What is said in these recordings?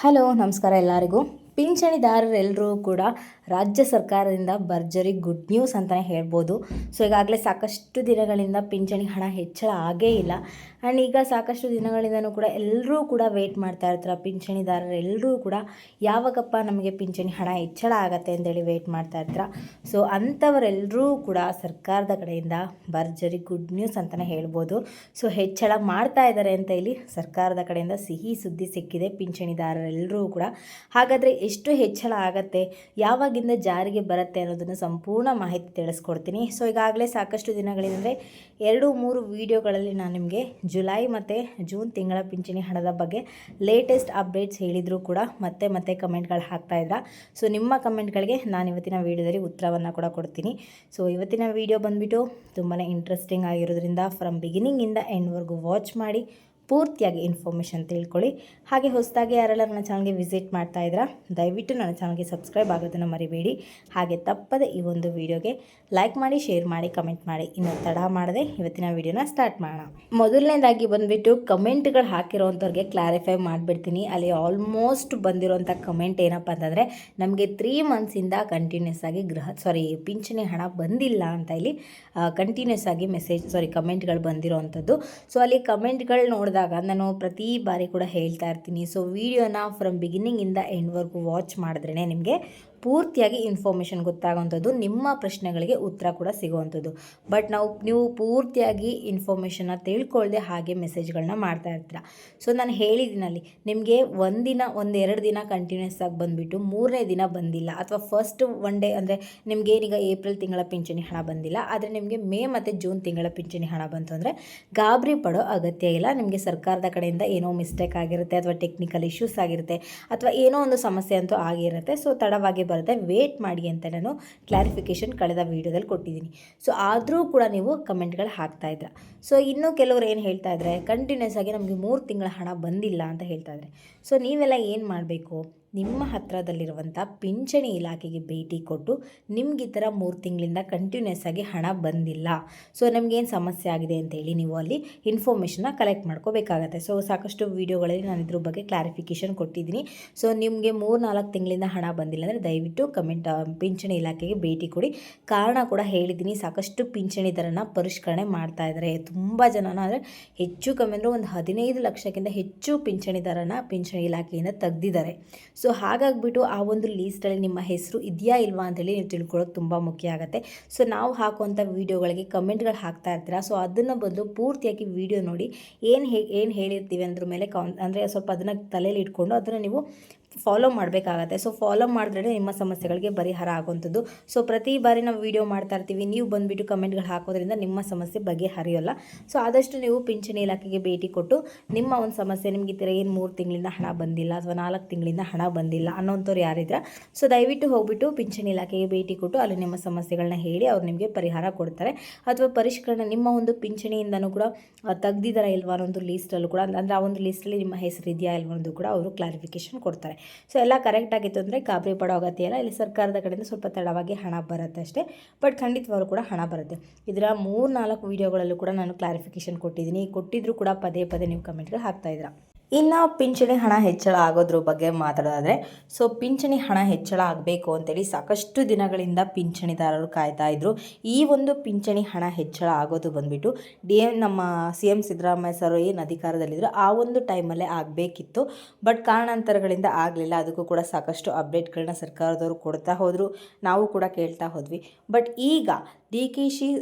Hello ನಮಸ್ಕಾರ ಎಲ್ಲರಿಗೂ. ಪಿಂಚಣಿದಾರರೆಲ್ಲರೂ ಕೂಡ ರಾಜ್ಯ ಸರ್ಕಾರದಿಂದ ಭರ್ಜರಿ ಗುಡ್ ನ್ಯೂಸ್ ಅಂತಲೇ ಹೇಳ್ಬೋದು. ಸೊ ಈಗಾಗಲೇ ಸಾಕಷ್ಟು ದಿನಗಳಿಂದ ಪಿಂಚಣಿ ಹಣ ಹೆಚ್ಚಳ ಆಗೇ ಇಲ್ಲ. ಆ್ಯಂಡ್ ಈಗ ಸಾಕಷ್ಟು ದಿನಗಳಿಂದನೂ ಕೂಡ ಎಲ್ಲರೂ ಕೂಡ ವೆಯ್ಟ್ ಮಾಡ್ತಾ ಇರ್ತಾರೆ. ಪಿಂಚಣಿದಾರರೆಲ್ಲರೂ ಕೂಡ ಯಾವಾಗಪ್ಪ ನಮಗೆ ಪಿಂಚಣಿ ಹಣ ಹೆಚ್ಚಳ ಆಗತ್ತೆ ಅಂತೇಳಿ ವೆಯ್ಟ್ ಮಾಡ್ತಾ ಇರ್ತಾರೆ. ಸೊ ಅಂಥವರೆಲ್ಲರೂ ಕೂಡ ಸರ್ಕಾರದ ಕಡೆಯಿಂದ ಭರ್ಜರಿ ಗುಡ್ ನ್ಯೂಸ್ ಅಂತಲೇ ಹೇಳ್ಬೋದು. ಸೊ ಹೆಚ್ಚಳ ಮಾಡ್ತಾ ಇದ್ದಾರೆ ಅಂತ ಇಲ್ಲಿ ಸರ್ಕಾರದ ಕಡೆಯಿಂದ ಸಿಹಿ ಸುದ್ದಿ ಸಿಕ್ಕಿದೆ ಪಿಂಚಣಿದಾರರೆಲ್ಲರೂ ಕೂಡ. ಹಾಗಾದರೆ ಎಷ್ಟು ಹೆಚ್ಚಳ ಆಗತ್ತೆ, ಯಾವಾಗಿಂದ ಜಾರಿಗೆ ಬರುತ್ತೆ ಅನ್ನೋದನ್ನು ಸಂಪೂರ್ಣ ಮಾಹಿತಿ ತಿಳಿಸ್ಕೊಡ್ತೀನಿ. ಸೊ ಈಗಾಗಲೇ ಸಾಕಷ್ಟು ದಿನಗಳಿಂದ 2-3 ವೀಡಿಯೋಗಳಲ್ಲಿ ನಾನು ನಿಮಗೆ ಜುಲೈ ಮತ್ತು ಜೂನ್ ತಿಂಗಳ ಪಿಂಚಣಿ ಹಣದ ಬಗ್ಗೆ ಲೇಟೆಸ್ಟ್ ಅಪ್ಡೇಟ್ಸ್ ಹೇಳಿದರೂ ಕೂಡ ಮತ್ತೆ ಕಮೆಂಟ್ಗಳು ಹಾಕ್ತಾಯಿದ್ರ. ಸೊ ನಿಮ್ಮ ಕಮೆಂಟ್ಗಳಿಗೆ ನಾನು ಇವತ್ತಿನ ವೀಡಿಯೋದಲ್ಲಿ ಉತ್ತರವನ್ನು ಕೂಡ ಕೊಡ್ತೀನಿ. ಸೊ ಇವತ್ತಿನ ವೀಡಿಯೋ ಬಂದುಬಿಟ್ಟು ತುಂಬಾ ಇಂಟ್ರೆಸ್ಟಿಂಗ್ ಆಗಿರೋದ್ರಿಂದ ಫ್ರಮ್ ಬಿಗಿನಿಂಗಿಂದ ಎಂಡ್ವರೆಗೂ ವಾಚ್ ಮಾಡಿ ಪೂರ್ತಿಯಾಗಿ ಇನ್ಫಾರ್ಮೇಷನ್ ತಿಳ್ಕೊಳ್ಳಿ. ಹಾಗೆ ಹೊಸದಾಗಿ ಯಾರೆಲ್ಲ ನನ್ನ ಚಾನಲ್ಗೆ ವಿಸಿಟ್ ಮಾಡ್ತಾ ಇದ್ದೀರಾ ದಯವಿಟ್ಟು ನನ್ನ ಚಾನಲ್ಗೆ ಸಬ್ಸ್ಕ್ರೈಬ್ ಆಗೋದನ್ನು ಮರಿಬೇಡಿ. ಹಾಗೆ ತಪ್ಪದೆ ಈ ಒಂದು ವಿಡಿಯೋಗೆ ಲೈಕ್ ಮಾಡಿ, ಶೇರ್ ಮಾಡಿ, ಕಮೆಂಟ್ ಮಾಡಿ. ಇನ್ನು ತಡ ಮಾಡದೆ ಇವತ್ತಿನ ವಿಡಿಯೋನ ಸ್ಟಾರ್ಟ್ ಮಾಡೋಣ. ಮೊದಲನೇದಾಗಿ ಬಂದುಬಿಟ್ಟು ಕಮೆಂಟ್ಗಳು ಹಾಕಿರೋವಂಥವ್ರಿಗೆ ಕ್ಲಾರಿಫೈ ಮಾಡಿಬಿಡ್ತೀನಿ. ಅಲ್ಲಿ ಆಲ್ಮೋಸ್ಟ್ ಬಂದಿರೋಂಥ ಕಮೆಂಟ್ ಏನಪ್ಪ ಅಂತಂದರೆ, ನಮಗೆ 3 ಮಂತ್ಸಿಂದ ಕಂಟಿನ್ಯೂಸ್ ಆಗಿ ಪಿಂಚಣಿ ಹಣ ಬಂದಿಲ್ಲ ಅಂತ ಇಲ್ಲಿ ಕಂಟಿನ್ಯೂಸ್ ಆಗಿ ಕಮೆಂಟ್ಗಳು ಬಂದಿರೋವಂಥದ್ದು. ಸೊ ಅಲ್ಲಿ ಕಮೆಂಟ್ಗಳು ನೋಡಿದಾಗ ನಾನು ಪ್ರತಿ ಬಾರಿ ಕೂಡ ಹೇಳ್ತಾ ಇರ್ತೀನಿ, ಸೊ ವಿಡಿಯೋನ ಫ್ರಮ್ ಬಿಗಿನಿಂಗಿಂದ ಎಂಡ್ವರೆಗೂ ವಾಚ್ ಮಾಡಿದ್ರೇ ನಿಮಗೆ ಪೂರ್ತಿಯಾಗಿ ಇನ್ಫಾರ್ಮೇಷನ್ ಗೊತ್ತಾಗುವಂಥದ್ದು, ನಿಮ್ಮ ಪ್ರಶ್ನೆಗಳಿಗೆ ಉತ್ತರ ಕೂಡ ಸಿಗುವಂಥದ್ದು. ಬಟ್ ನೀವು ಪೂರ್ತಿಯಾಗಿ ಇನ್ಫಾರ್ಮೇಷನ್ನ ತಿಳ್ಕೊಳ್ಳದೆ ಹಾಗೆ ಮೆಸೇಜ್ಗಳನ್ನ ಮಾಡ್ತಾ ಇರ್ತೀರ. ಸೊ ನಾನು ಹೇಳಿದ್ದೀನಲ್ಲಿ ನಿಮಗೆ ಒಂದೆರಡು ದಿನ ಕಂಟಿನ್ಯೂಸ್ ಆಗಿ ಬಂದುಬಿಟ್ಟು 3ನೇ ದಿನ ಬಂದಿಲ್ಲ, ಅಥವಾ ಫಸ್ಟ್ ಒನ್ ಡೇ ಅಂದರೆ ನಿಮಗೇನೀಗ ಏಪ್ರಿಲ್ ತಿಂಗಳ ಪಿಂಚಣಿ ಹಣ ಬಂದಿಲ್ಲ, ಆದರೆ ನಿಮಗೆ ಮೇ ಮತ್ತು ಜೂನ್ ತಿಂಗಳ ಪಿಂಚಣಿ ಹಣ ಬಂತು ಅಂದರೆ ಗಾಬರಿ ಪಡೋ ಅಗತ್ಯ ಇಲ್ಲ. ನಿಮಗೆ ಸರ್ಕಾರದ ಕಡೆಯಿಂದ ಏನೋ ಮಿಸ್ಟೇಕ್ ಆಗಿರುತ್ತೆ, ಅಥವಾ ಟೆಕ್ನಿಕಲ್ ಇಶ್ಯೂಸ್ ಆಗಿರುತ್ತೆ, ಅಥವಾ ಏನೋ ಒಂದು ಸಮಸ್ಯೆ ಅಂತೂ ಆಗಿರುತ್ತೆ. ಸೊ ತಡವಾಗಿ ಬರುತ್ತೆ, ವೇಟ್ ಮಾಡಿ ಅಂತ ನಾನು ಕ್ಲಾರಿಫಿಕೇಷನ್ ಕಳೆದ ವೀಡಿಯೋದಲ್ಲಿ ಕೊಟ್ಟಿದ್ದೀನಿ. ಸೊ ಆದರೂ ಕೂಡ ನೀವು ಕಮೆಂಟ್ಗಳು ಹಾಕ್ತಾ ಇದ್ರ. ಸೊ ಇನ್ನೂ ಕೆಲವರು ಏನು ಹೇಳ್ತಾ ಇದ್ದಾರೆ, ಕಂಟಿನ್ಯೂಸ್ ಆಗಿ ನಮಗೆ 3 ತಿಂಗಳ ಹಣ ಬಂದಿಲ್ಲ ಅಂತ ಹೇಳ್ತಾ ಇದ್ದಾರೆ. ಸೊ ನೀವೆಲ್ಲ ಏನು ಮಾಡಬೇಕು, ನಿಮ್ಮ ಹತ್ತಿರದಲ್ಲಿರುವಂಥ ಪಿಂಚಣಿ ಇಲಾಖೆಗೆ ಭೇಟಿ ಕೊಟ್ಟು ನಿಮ್ಗೆ ಈ ಥರ 3 ತಿಂಗಳಿಂದ ಕಂಟಿನ್ಯೂಸ್ ಆಗಿ ಹಣ ಬಂದಿಲ್ಲ, ಸೊ ನಮಗೇನು ಸಮಸ್ಯೆ ಆಗಿದೆ ಅಂತೇಳಿ ನೀವು ಅಲ್ಲಿ ಇನ್ಫಾರ್ಮೇಷನ್ನ ಕಲೆಕ್ಟ್ ಮಾಡ್ಕೋಬೇಕಾಗತ್ತೆ. ಸೊ ಸಾಕಷ್ಟು ವೀಡಿಯೋಗಳಲ್ಲಿ ನಾನು ಇದ್ರ ಬಗ್ಗೆ ಕ್ಲಾರಿಫಿಕೇಷನ್ ಕೊಟ್ಟಿದ್ದೀನಿ. ಸೊ ನಿಮಗೆ 3-4 ತಿಂಗಳಿಂದ ಹಣ ಬಂದಿಲ್ಲ ಅಂದರೆ ದಯವಿಟ್ಟು ಪಿಂಚಣಿ ಇಲಾಖೆಗೆ ಭೇಟಿ ಕೊಡಿ. ಕಾರಣ ಕೂಡ ಹೇಳಿದ್ದೀನಿ, ಸಾಕಷ್ಟು ಪಿಂಚಣಿ ದರನ ಪರಿಷ್ಕರಣೆ ಮಾಡ್ತಾ ಇದ್ದಾರೆ. ತುಂಬ ಜನನ ಅಂದರೆ ಹೆಚ್ಚು ಕಮ್ಮಿ ಅಂದರೆ ಒಂದು 15 ಲಕ್ಷಕ್ಕಿಂತ ಹೆಚ್ಚು ಪಿಂಚಣಿ ದರನ ಪಿಂಚಣಿ ಇಲಾಖೆಯಿಂದ ತೆಗೆದಿದ್ದಾರೆ. ಸೊ ಹಾಗಾಗಿಬಿಟ್ಟು ಆ ಒಂದು ಲೀಸ್ಟಲ್ಲಿ ನಿಮ್ಮ ಹೆಸರು ಇದೆಯಾ ಇಲ್ವಾ ಅಂತೇಳಿ ನೀವು ತಿಳ್ಕೊಳ್ಳೋದು ತುಂಬ ಮುಖ್ಯ ಆಗುತ್ತೆ. ಸೊ ನಾವು ಹಾಕುವಂಥ ವೀಡಿಯೋಗಳಿಗೆ ಕಮೆಂಟ್ಗಳು ಹಾಕ್ತಾ ಇರ್ತೀರಾ. ಸೊ ಅದನ್ನು ಬದಲು ಪೂರ್ತಿಯಾಗಿ ವೀಡಿಯೋ ನೋಡಿ ಏನು ಹೇಳಿರ್ತೀವಿ ಅಂದ್ರ ಮೇಲೆ ಅಂದರೆ ಸ್ವಲ್ಪ ಅದನ್ನು ತಲೆಯಲ್ಲಿ ಇಟ್ಕೊಂಡು ಅದನ್ನು ನೀವು ಫಾಲೋ ಮಾಡಬೇಕಾಗತ್ತೆ. ಸೊ ಫಾಲೋ ಮಾಡಿದ್ರೆ ನಿಮ್ಮ ಸಮಸ್ಯೆಗಳಿಗೆ ಪರಿಹಾರ ಆಗುವಂಥದ್ದು. ಸೊ ಪ್ರತಿ ಬಾರಿ ನಾವು ವೀಡಿಯೋ ಮಾಡ್ತಾ ಇರ್ತೀವಿ, ನೀವು ಬಂದುಬಿಟ್ಟು ಕಮೆಂಟ್ಗಳು ಹಾಕೋದ್ರಿಂದ ನಿಮ್ಮ ಸಮಸ್ಯೆ ಬಗೆಹರಿಯೋಲ್ಲ. ಸೊ ಆದಷ್ಟು ನೀವು ಪಿಂಚಣಿ ಇಲಾಖೆಗೆ ಭೇಟಿ ಕೊಟ್ಟು ನಿಮ್ಮ ಒಂದು ಸಮಸ್ಯೆ, ನಿಮ್ಗೆ ಈ ಥರ ಏನು 3 ತಿಂಗಳಿಂದ ಹಣ ಬಂದಿಲ್ಲ ಅಥವಾ 4 ತಿಂಗಳಿಂದ ಹಣ ಬಂದಿಲ್ಲ ಅನ್ನೋಂಥವ್ರು ಯಾರಿದ್ರೆ ಸೊ ದಯವಿಟ್ಟು ಹೋಗ್ಬಿಟ್ಟು ಪಿಂಚಣಿ ಇಲಾಖೆಗೆ ಭೇಟಿ ಕೊಟ್ಟು ಅಲ್ಲಿ ನಿಮ್ಮ ಸಮಸ್ಯೆಗಳನ್ನ ಹೇಳಿ ಅವ್ರು ನಿಮಗೆ ಪರಿಹಾರ ಕೊಡ್ತಾರೆ. ಅಥವಾ ಪರಿಷ್ಕರಣೆ ನಿಮ್ಮ ಒಂದು ಪಿಂಚಣಿಯಿಂದನೂ ಕೂಡ ತೆಗ್ದಿದ್ದಾರಾ ಇಲ್ವಾ ಅನ್ನೋ ಒಂದು ಲೀಸ್ಟಲ್ಲೂ ಕೂಡ, ಅಂದರೆ ಆ ಒಂದು ಲೀಸ್ಟಲ್ಲಿ ನಿಮ್ಮ ಹೆಸರು ಇದೆಯಾ ಇಲ್ವಾ ಅನ್ನೋದು ಕೂಡ ಅವರು ಕ್ಲಾರಿಫಿಕೇಷನ್ ಕೊಡ್ತಾರೆ. ಸೊ ಎಲ್ಲ ಕರೆಕ್ಟ್ ಆಗಿತ್ತು ಅಂದರೆ ಗಾಬರಿ ಪಡೋ ಅಗತ್ಯ ಇಲ್ಲ. ಇಲ್ಲಿ ಸರ್ಕಾರದ ಕಡೆಯಿಂದ ಸ್ವಲ್ಪ ತಡವಾಗಿ ಹಣ ಬರುತ್ತೆ ಅಷ್ಟೇ, ಬಟ್ ಖಂಡಿತವಾಗ್ಲೂ ಕೂಡ ಹಣ ಬರುತ್ತೆ. ಇದರ 3-4 ವೀಡಿಯೋಗಳಲ್ಲೂ ಕೂಡ ನಾನು ಕ್ಲಾರಿಫಿಕೇಷನ್ ಕೊಟ್ಟಿದ್ದರೂ ಕೂಡ ಪದೇ ನೀವು ಕಮೆಂಟ್ಗಳು ಹಾಕ್ತಾಯಿದ್ದೀರಾ. ಇನ್ನು ಪಿಂಚಣಿ ಹಣ ಹೆಚ್ಚಳ ಆಗೋದ್ರ ಬಗ್ಗೆ ಮಾತಾಡೋದಾದರೆ, ಸೊ ಪಿಂಚಣಿ ಹಣ ಹೆಚ್ಚಳ ಆಗಬೇಕು ಅಂತೇಳಿ ಸಾಕಷ್ಟು ದಿನಗಳಿಂದ ಪಿಂಚಣಿದಾರರು ಕಾಯ್ತಾ ಇದ್ರು. ಈ ಒಂದು ಪಿಂಚಣಿ ಹಣ ಹೆಚ್ಚಳ ಆಗೋದು ಬಂದುಬಿಟ್ಟು ನಮ್ಮ CM ಸಿದ್ದರಾಮಯ್ಯ ಸರ್ ಏನು ಅಧಿಕಾರದಲ್ಲಿದ್ದರು ಆ ಒಂದು ಟೈಮಲ್ಲೇ ಆಗಬೇಕಿತ್ತು. ಬಟ್ ಕಾರಣಾಂತರಗಳಿಂದ ಆಗಲಿಲ್ಲ. ಅದಕ್ಕೂ ಕೂಡ ಸಾಕಷ್ಟು ಅಪ್ಡೇಟ್ಗಳನ್ನ ಸರ್ಕಾರದವರು ಕೊಡ್ತಾ ಹೋದರು, ನಾವು ಕೂಡ ಕೇಳ್ತಾ ಹೋದ್ವಿ. ಬಟ್ ಈಗ ಡಿ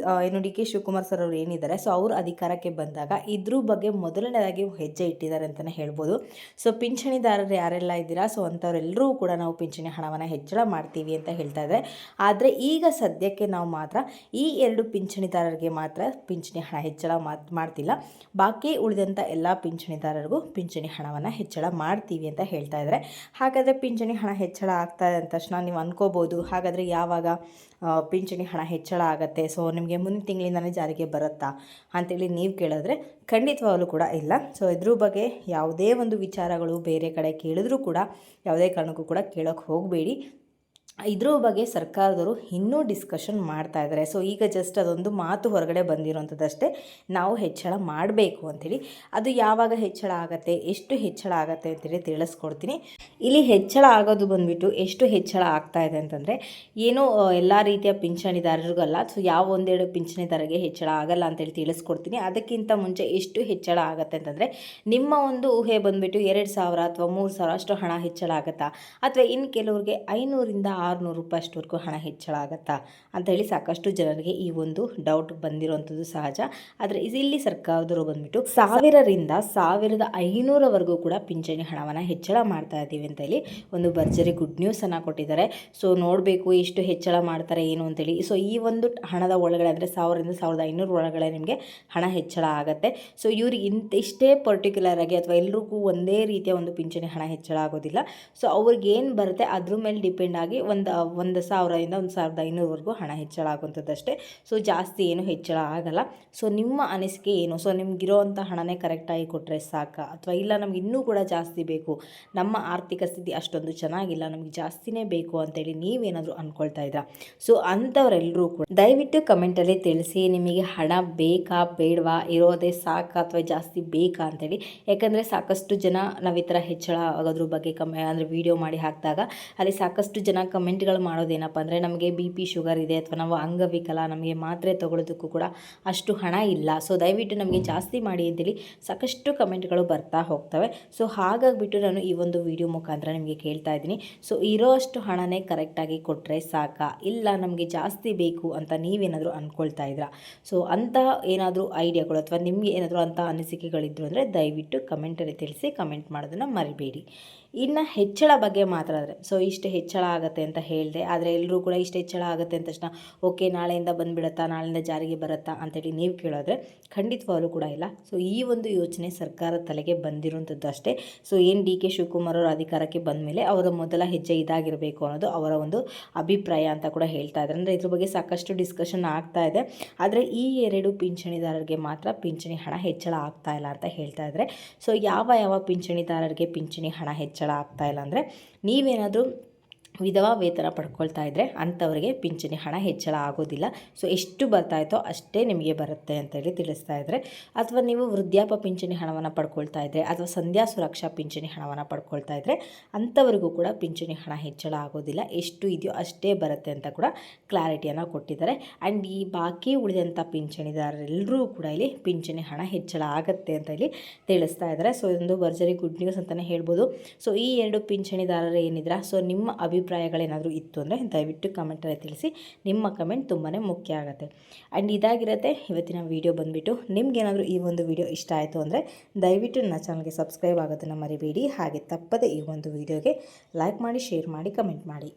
ಕೆ ಶಿವಕುಮಾರ್ ಸರ್ ಅವರು ಏನಿದ್ದಾರೆ, ಸೊ ಅವರು ಅಧಿಕಾರಕ್ಕೆ ಬಂದಾಗ ಇದ್ರ ಬಗ್ಗೆ ಮೊದಲನೇದಾಗಿ ಹೆಜ್ಜೆ ಇಟ್ಟಿದ್ದಾರೆ ಅಂತಲೇ ಹೇಳ್ಬೋದು. ಸೊ ಪಿಂಚಣಿದಾರರು ಯಾರೆಲ್ಲ ಇದ್ದೀರಾ, ಸೊ ಅಂಥವರೆಲ್ಲರೂ ಕೂಡ ನಾವು ಪಿಂಚಣಿ ಹಣವನ್ನು ಹೆಚ್ಚಳ ಮಾಡ್ತೀವಿ ಅಂತ ಹೇಳ್ತಾ ಇದ್ದಾರೆ. ಆದರೆ ಈಗ ಸದ್ಯಕ್ಕೆ ನಾವು ಮಾತ್ರ ಈ 2 ಪಿಂಚಣಿದಾರರಿಗೆ ಮಾತ್ರ ಪಿಂಚಣಿ ಹಣ ಹೆಚ್ಚಳ ಮಾಡ್ತಿಲ್ಲ. ಬಾಕಿ ಉಳಿದಂಥ ಎಲ್ಲ ಪಿಂಚಣಿದಾರರಿಗೂ ಪಿಂಚಣಿ ಹಣವನ್ನು ಹೆಚ್ಚಳ ಮಾಡ್ತೀವಿ ಅಂತ ಹೇಳ್ತಾ ಇದ್ದಾರೆ. ಹಾಗಾದರೆ ಪಿಂಚಣಿ ಹಣ ಹೆಚ್ಚಳ ಆಗ್ತಾ ಇದೆ ಅಂದ ತಕ್ಷಣ ನೀವು ಅನ್ಕೋಬೋದು, ಹಾಗಾದರೆ ಯಾವಾಗ ಪಿಂಚಣಿ ಹಣ ಹೆಚ್ಚಳ ಆಗುತ್ತೆ, ಸೊ ನಿಮಗೆ ಮುಂದಿನ ತಿಂಗಳಿಂದಲೇ ಜಾರಿಗೆ ಬರುತ್ತಾ ಅಂತೇಳಿ ನೀವು ಕೇಳಿದ್ರೆ ಖಂಡಿತವಾಗಲೂ ಕೂಡ ಇಲ್ಲ. ಸೊ ಇದ್ರ ಬಗ್ಗೆ ಯಾವುದೇ ಒಂದು ವಿಚಾರಗಳು ಬೇರೆ ಕಡೆ ಕೇಳಿದ್ರೂ ಕೂಡ ಯಾವುದೇ ಕಾರಣಕ್ಕೂ ಕೂಡ ಕೇಳೋಕ್ಕೆ ಹೋಗಬೇಡಿ. ಇದ್ರ ಬಗ್ಗೆ ಸರ್ಕಾರದವರು ಇನ್ನೂ ಡಿಸ್ಕಷನ್ ಮಾಡ್ತಾ ಇದ್ದಾರೆ. ಸೊ ಈಗ ಜಸ್ಟ್ ಅದೊಂದು ಮಾತು ಹೊರಗಡೆ ಬಂದಿರೋಂಥದ್ದಷ್ಟೇ, ನಾವು ಹೆಚ್ಚಳ ಮಾಡಬೇಕು ಅಂಥೇಳಿ. ಅದು ಯಾವಾಗ ಹೆಚ್ಚಳ ಆಗುತ್ತೆ, ಎಷ್ಟು ಹೆಚ್ಚಳ ಆಗುತ್ತೆ ಅಂತೇಳಿ ತಿಳಿಸ್ಕೊಡ್ತೀನಿ. ಇಲ್ಲಿ ಹೆಚ್ಚಳ ಆಗೋದು ಬಂದುಬಿಟ್ಟು ಎಷ್ಟು ಹೆಚ್ಚಳ ಆಗ್ತಾ ಇದೆ ಅಂತಂದರೆ, ಏನೋ ಎಲ್ಲ ರೀತಿಯ ಪಿಂಚಣಿದಾರರಿಗಲ್ಲ, ಸೊ ಯಾವ ಒಂದೆರಡು ಪಿಂಚಣಿದಾರರಿಗೆ ಹೆಚ್ಚಳ ಆಗಲ್ಲ ಅಂತೇಳಿ ತಿಳಿಸ್ಕೊಡ್ತೀನಿ. ಅದಕ್ಕಿಂತ ಮುಂಚೆ ಎಷ್ಟು ಹೆಚ್ಚಳ ಆಗುತ್ತೆ ಅಂತಂದರೆ, ನಿಮ್ಮ ಒಂದು ಊಹೆ ಬಂದುಬಿಟ್ಟು 2,000 ಅಥವಾ 3,000 ಅಷ್ಟು ಹಣ ಹೆಚ್ಚಳ ಆಗುತ್ತಾ, ಅಥವಾ ಇನ್ನು ಕೆಲವ್ರಿಗೆ 500ರಿಂದ 600 ರೂಪಾಯಿ ಅಷ್ಟವರೆಗೂ ಹಣ ಹೆಚ್ಚಳ ಆಗುತ್ತಾ ಅಂಥೇಳಿ ಸಾಕಷ್ಟು ಜನರಿಗೆ ಈ ಒಂದು ಡೌಟ್ ಬಂದಿರುವಂಥದ್ದು ಸಹಜ. ಆದರೆ ಇಲ್ಲಿ ಸರ್ಕಾರದವರು ಬಂದುಬಿಟ್ಟು 1000ರಿಂದ 1,500ವರೆಗೂ ಕೂಡ ಪಿಂಚಣಿ ಹಣವನ್ನು ಹೆಚ್ಚಳ ಮಾಡ್ತಾ ಇದ್ದೀವಿ ಅಂತ ಹೇಳಿ ಒಂದು ಭರ್ಜರಿ ಗುಡ್ ನ್ಯೂಸನ್ನು ಕೊಟ್ಟಿದ್ದಾರೆ. ಸೊ ನೋಡಬೇಕು ಎಷ್ಟು ಹೆಚ್ಚಳ ಮಾಡ್ತಾರೆ ಏನು ಅಂತೇಳಿ. ಸೊ ಈ ಒಂದು ಹಣದ ಒಳಗಡೆ ಅಂದರೆ 1000ರಿಂದ 1,500 ಒಳಗಡೆ ನಿಮಗೆ ಹಣ ಹೆಚ್ಚಳ ಆಗುತ್ತೆ. ಸೊ ಇವ್ರಿಗೆ ಇಷ್ಟೇ ಪರ್ಟಿಕ್ಯುಲರ್ ಆಗಿ ಅಥವಾ ಎಲ್ರಿಗೂ ಒಂದೇ ರೀತಿಯ ಒಂದು ಪಿಂಚಣಿ ಹಣ ಹೆಚ್ಚಳ ಆಗೋದಿಲ್ಲ. ಸೊ ಅವ್ರಿಗೆ ಏನು ಬರುತ್ತೆ ಅದ್ರ ಮೇಲೆ ಡಿಪೆಂಡ್ ಆಗಿ 1,000ರಿಂದ 1,500ವರೆಗೂ ಹಣ ಹೆಚ್ಚಳ ಆಗುವಂಥದ್ದಷ್ಟೇ. ಸೊ ಜಾಸ್ತಿ ಏನು ಹೆಚ್ಚಳ ಆಗಲ್ಲ. ಸೊ ನಿಮ್ಮ ಅನಿಸಿಕೆ ಏನು? ಸೊ ನಿಮ್ಗಿರೋವಂಥ ಹಣನೇ ಕರೆಕ್ಟಾಗಿ ಕೊಟ್ಟರೆ ಸಾಕಾ, ಅಥವಾ ಇಲ್ಲ ನಮ್ಗೆ ಇನ್ನೂ ಕೂಡ ಜಾಸ್ತಿ ಬೇಕು, ನಮ್ಮ ಆರ್ಥಿಕ ಸ್ಥಿತಿ ಅಷ್ಟೊಂದು ಚೆನ್ನಾಗಿಲ್ಲ, ನಮಗೆ ಜಾಸ್ತಿನೇ ಬೇಕು ಅಂತೇಳಿ ನೀವೇನಾದರೂ ಅಂದ್ಕೊಳ್ತಾ ಇದ್ದೀರಾ? ಸೊ ಅಂಥವರೆಲ್ಲರೂ ಕೂಡ ದಯವಿಟ್ಟು ಕಮೆಂಟಲ್ಲಿ ತಿಳಿಸಿ, ನಿಮಗೆ ಹಣ ಬೇಕಾ ಬೇಡವಾ, ಇರೋದೇ ಸಾಕಾ ಅಥವಾ ಜಾಸ್ತಿ ಬೇಕಾ ಅಂತೇಳಿ. ಯಾಕಂದರೆ ಸಾಕಷ್ಟು ಜನ ನಾವು ಈ ಥರ ಹೆಚ್ಚಳ ಆಗೋದ್ರ ಬಗ್ಗೆ ಅಂದರೆ ವಿಡಿಯೋ ಮಾಡಿ ಹಾಕಿದಾಗ ಅಲ್ಲಿ ಸಾಕಷ್ಟು ಜನ ಕಮೆಂಟ್ಗಳು ಮಾಡೋದೇನಪ್ಪ ಅಂದರೆ, ನಮಗೆ BP ಶುಗರ್ ಇದೆ ಅಥವಾ ನಾವು ಅಂಗವಿಕಲ, ನಮಗೆ ಮಾತ್ರೆ ತೊಗೊಳೋದಕ್ಕೂ ಕೂಡ ಅಷ್ಟು ಹಣ ಇಲ್ಲ, ಸೊ ದಯವಿಟ್ಟು ನಮಗೆ ಜಾಸ್ತಿ ಮಾಡಿ ಅಂತೇಳಿ ಸಾಕಷ್ಟು ಕಮೆಂಟ್ಗಳು ಬರ್ತಾ ಹೋಗ್ತವೆ. ಸೊ ಹಾಗಾಗಿಬಿಟ್ಟು ನಾನು ಈ ಒಂದು ವಿಡಿಯೋ ಮುಖಾಂತರ ನಿಮಗೆ ಕೇಳ್ತಾ ಇದ್ದೀನಿ, ಸೊ ಇರೋ ಅಷ್ಟು ಹಣನೇ ಕರೆಕ್ಟಾಗಿ ಕೊಟ್ಟರೆ ಸಾಕಾ, ಇಲ್ಲ ನಮಗೆ ಜಾಸ್ತಿ ಬೇಕು ಅಂತ ನೀವೇನಾದರೂ ಅಂದ್ಕೊಳ್ತಾ ಇದ್ದೀರಾ? ಸೊ ಅಂತಹ ಏನಾದರೂ ಐಡಿಯಾಗಳು ಅಥವಾ ನಿಮಗೆ ಏನಾದರೂ ಅಂಥ ಅನಿಸಿಕೆಗಳಿದ್ರು ಅಂದರೆ ದಯವಿಟ್ಟು ಕಮೆಂಟಲ್ಲಿ ತಿಳಿಸಿ, ಕಮೆಂಟ್ ಮಾಡೋದನ್ನು ಮರಿಬೇಡಿ. ಇನ್ನು ಹೆಚ್ಚಳ ಬಗ್ಗೆ ಮಾತಾಡಿದ್ರೆ, ಸೊ ಇಷ್ಟು ಹೆಚ್ಚಳ ಆಗುತ್ತೆ ಅಂತ ಹೇಳಿದೆ, ಆದರೆ ಎಲ್ಲರೂ ಕೂಡ ಇಷ್ಟು ಹೆಚ್ಚಳ ಆಗುತ್ತೆ ಅಂತ ತಕ್ಷಣ ಓಕೆ ನಾಳೆಯಿಂದ ಬಂದುಬಿಡುತ್ತಾ, ನಾಳೆಯಿಂದ ಜಾರಿಗೆ ಬರುತ್ತಾ ಅಂತೇಳಿ ನೀವು ಕೇಳಿದ್ರೆ ಖಂಡಿತವಾಗ್ಲೂ ಕೂಡ ಇಲ್ಲ. ಸೊ ಈ ಒಂದು ಯೋಚನೆ ಸರ್ಕಾರದ ತಲೆಗೆ ಬಂದಿರುವಂಥದ್ದು ಅಷ್ಟೇ. ಸೊ ಏನು DK ಶಿವಕುಮಾರ್ ಅವರು ಅಧಿಕಾರಕ್ಕೆ ಬಂದ ಮೇಲೆ ಅವರ ಮೊದಲ ಹೆಜ್ಜೆ ಇದಾಗಿರಬೇಕು ಅನ್ನೋದು ಅವರ ಒಂದು ಅಭಿಪ್ರಾಯ ಅಂತ ಕೂಡ ಹೇಳ್ತಾ ಇದ್ದಾರೆ. ಅಂದರೆ ಇದ್ರ ಬಗ್ಗೆ ಸಾಕಷ್ಟು ಡಿಸ್ಕಷನ್ ಆಗ್ತಾ ಇದೆ. ಆದರೆ ಈ 2 ಪಿಂಚಣಿದಾರರಿಗೆ ಮಾತ್ರ ಪಿಂಚಣಿ ಹಣ ಹೆಚ್ಚಳ ಆಗ್ತಾ ಇಲ್ಲ ಅಂತ ಹೇಳ್ತಾ ಇದ್ದಾರೆ. ಸೊ ಯಾವ ಪಿಂಚಣಿದಾರರಿಗೆ ಪಿಂಚಣಿ ಹಣ ಹೆಚ್ಚಳ ಆಗ್ತಾ ಇಲ್ಲ ಅಂದರೆ, ನೀವೇನಾದರೂ ವಿಧವಾ ವೇತನ ಪಡ್ಕೊಳ್ತಾ ಇದ್ದರೆ ಅಂಥವರಿಗೆ ಪಿಂಚಣಿ ಹಣ ಹೆಚ್ಚಳ ಆಗೋದಿಲ್ಲ. ಸೊ ಎಷ್ಟು ಬರ್ತಾಯಿತೋ ಅಷ್ಟೇ ನಿಮಗೆ ಬರುತ್ತೆ ಅಂತೇಳಿ ತಿಳಿಸ್ತಾ ಇದ್ದಾರೆ. ಅಥವಾ ನೀವು ವೃದ್ಧಾಪ್ಯ ಪಿಂಚಣಿ ಹಣವನ್ನು ಪಡ್ಕೊಳ್ತಾ ಇದ್ದರೆ ಅಥವಾ ಸಂಧ್ಯಾ ಸುರಕ್ಷಾ ಪಿಂಚಣಿ ಹಣವನ್ನು ಪಡ್ಕೊಳ್ತಾ ಇದ್ದರೆ ಅಂಥವರಿಗೂ ಕೂಡ ಪಿಂಚಣಿ ಹಣ ಹೆಚ್ಚಳ ಆಗೋದಿಲ್ಲ, ಎಷ್ಟು ಇದೆಯೋ ಅಷ್ಟೇ ಬರುತ್ತೆ ಅಂತ ಕೂಡ ಕ್ಲಾರಿಟಿಯನ್ನು ಕೊಟ್ಟಿದ್ದಾರೆ. ಆ್ಯಂಡ್ ಈ ಬಾಕಿ ಉಳಿದಂಥ ಪಿಂಚಣಿದಾರರೆಲ್ಲರೂ ಕೂಡ ಇಲ್ಲಿ ಪಿಂಚಣಿ ಹಣ ಹೆಚ್ಚಳ ಆಗುತ್ತೆ ಅಂತ ಇಲ್ಲಿ ತಿಳಿಸ್ತಾ ಇದ್ದಾರೆ. ಸೊ ಇದೊಂದು ಭರ್ಜರಿ ಗುಡ್ ನ್ಯೂಸ್ ಅಂತಲೇ ಹೇಳ್ಬೋದು. ಸೊ ಈ 2 ಪಿಂಚಣಿದಾರರು ಏನಿದ್ರ, ಸೊ ನಿಮ್ಮ ಅಭಿಪ್ರಾಯಗಳೇನಾದರೂ ಇತ್ತು ಅಂದರೆ ದಯವಿಟ್ಟು ಕಮೆಂಟಲ್ಲಿ ತಿಳಿಸಿ. ನಿಮ್ಮ ಕಮೆಂಟ್ ತುಂಬಾ ಮುಖ್ಯ ಆಗುತ್ತೆ. ಆ್ಯಂಡ್ ಇದಾಗಿರುತ್ತೆ ಇವತ್ತಿನ ವಿಡಿಯೋ ಬಂದುಬಿಟ್ಟು. ನಿಮ್ಗೇನಾದರೂ ಈ ಒಂದು ವಿಡಿಯೋ ಇಷ್ಟ ಆಯಿತು ಅಂದರೆ ದಯವಿಟ್ಟು ನನ್ನ ಚಾನಲ್ಗೆ ಸಬ್ಸ್ಕ್ರೈಬ್ ಆಗೋದನ್ನು ಮರಿಬೇಡಿ. ಹಾಗೆ ತಪ್ಪದೆ ಈ ಒಂದು ವಿಡಿಯೋಗೆ ಲೈಕ್ ಮಾಡಿ, ಶೇರ್ ಮಾಡಿ, ಕಮೆಂಟ್ ಮಾಡಿ.